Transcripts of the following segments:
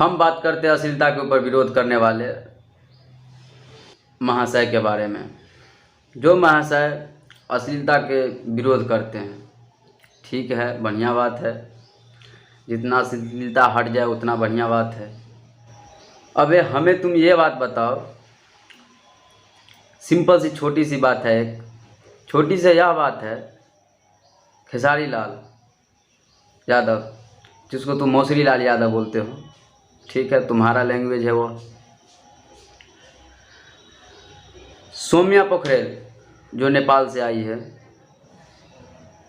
हम बात करते हैं अश्लीलता के ऊपर विरोध करने वाले महाशय के बारे में। जो महाशय अश्लीलता के विरोध करते हैं, ठीक है, बढ़िया बात है। जितना अश्लीलता हट जाए उतना बढ़िया बात है। अबे हमें तुम ये बात बताओ, सिंपल सी छोटी सी बात है, एक छोटी सी यह बात है, खेसारी लाल यादव, जिसको तुम मौसरी लाल यादव बोलते हो, ठीक है, तुम्हारा लैंग्वेज है वो। सौम्या पोखरेल जो नेपाल से आई है,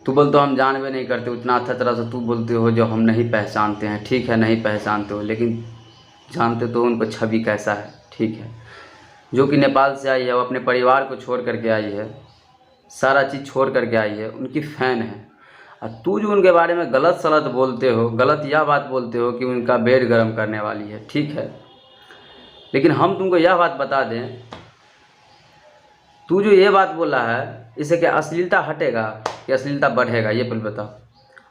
तू बोलते हो हम जानबे नहीं करते, उतना अच्छा तरह से तू बोलते हो जो हम नहीं पहचानते हैं, ठीक है, नहीं पहचानते हो, लेकिन जानते तो उनको छवि कैसा है, ठीक है। जो कि नेपाल से आई है, वो अपने परिवार को छोड़ करके आई है, सारा चीज़ छोड़ करके आई है, उनकी फ़ैन है। और तू जो उनके बारे में गलत सलत बोलते हो, गलत यह बात बोलते हो कि उनका बेड गर्म करने वाली है, ठीक है, लेकिन हम तुमको यह बात बता दें, तू जो ये बात बोला है, इससे क्या अश्लीलता हटेगा कि अश्लीलता बढ़ेगा, ये पहले बताओ।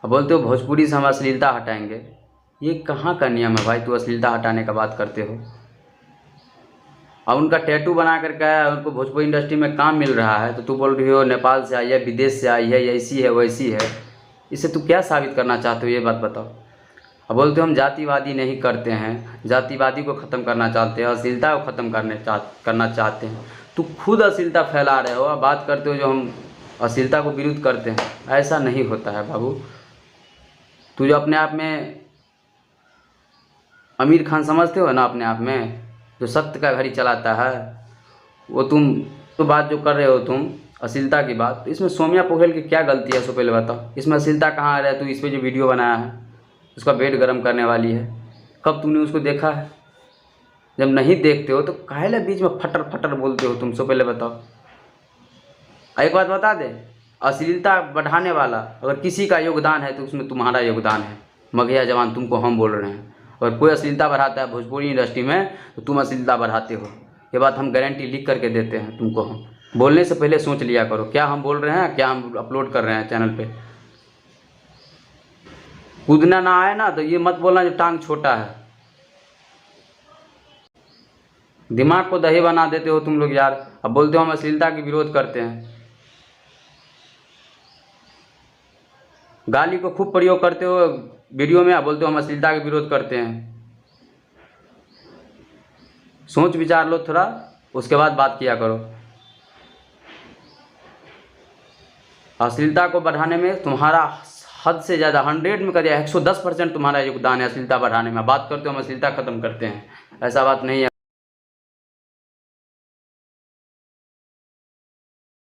अब बोलते हो भोजपुरी से हम अश्लीलता हटाएंगे, ये कहाँ का नियम है भाई? तू अश्लीलता हटाने का बात करते हो। अब उनका टैटू बना करके आया, उनको भोजपुरी इंडस्ट्री में काम मिल रहा है, तो तू बोल रही हो नेपाल से आई है, विदेश से आई है, ऐसी है वैसी है। इससे तू क्या साबित करना चाहते हो, ये बात बताओ। अब बोलते हो हम जातिवादी नहीं करते हैं, जातिवादी को ख़त्म करना चाहते हैं, अश्लीलता को ख़त्म करना चाहते हैं। तू खुद अश्लीलता फैला रहे हो, अब बात करते हो जो हम अश्लीलता को विरुद्ध करते हैं। ऐसा नहीं होता है बाबू। तू जो अपने आप में आमिर खान समझते हो ना, अपने आप में जो सत्य का घड़ी चलाता है, वो तुम तो बात जो कर रहे हो तुम अश्लीलता की बात, तो इसमें सौम्या पोखरेल की क्या गलती है, सो पहले बताओ। इसमें अश्लीलता कहाँ आ रहा है? तू इस पर जो वीडियो बनाया है, उसका पेट गर्म करने वाली है, कब तुमने उसको देखा है? जब नहीं देखते हो तो काहे बीच में फटर फटर बोलते हो तुम, सो पहले बताओ। एक बात बता दे, अश्लीलता बढ़ाने वाला अगर किसी का योगदान है तो उसमें तुम्हारा योगदान है। मगहिया जवान तुमको हम बोल रहे हैं। अगर कोई अश्लीलता बढ़ाता है भोजपुरी इंडस्ट्री में तो तुम अश्लीलता बढ़ाते हो, ये बात हम गारंटी लिख करके देते हैं तुमको। हम बोलने से पहले सोच लिया करो, क्या हम बोल रहे हैं, क्या हम अपलोड कर रहे हैं चैनल पे। कूदना ना आए ना तो ये मत बोलना जो टांग छोटा है। दिमाग को दही बना देते हो तुम लोग यार। अब बोलते हो हम अश्लीलता की विरोध करते हैं, गाली को खूब प्रयोग करते हो वीडियो में, बोलते हो हम अश्लीलता का विरोध करते हैं। सोच विचार लो थोड़ा, उसके बाद बात किया करो। अश्लीलता को बढ़ाने में तुम्हारा हद से ज़्यादा 100 में करिए 110% तुम्हारा योगदान है अश्लीलता बढ़ाने में। बात करते हो हम अश्लीलता ख़त्म करते हैं, ऐसा बात नहीं है।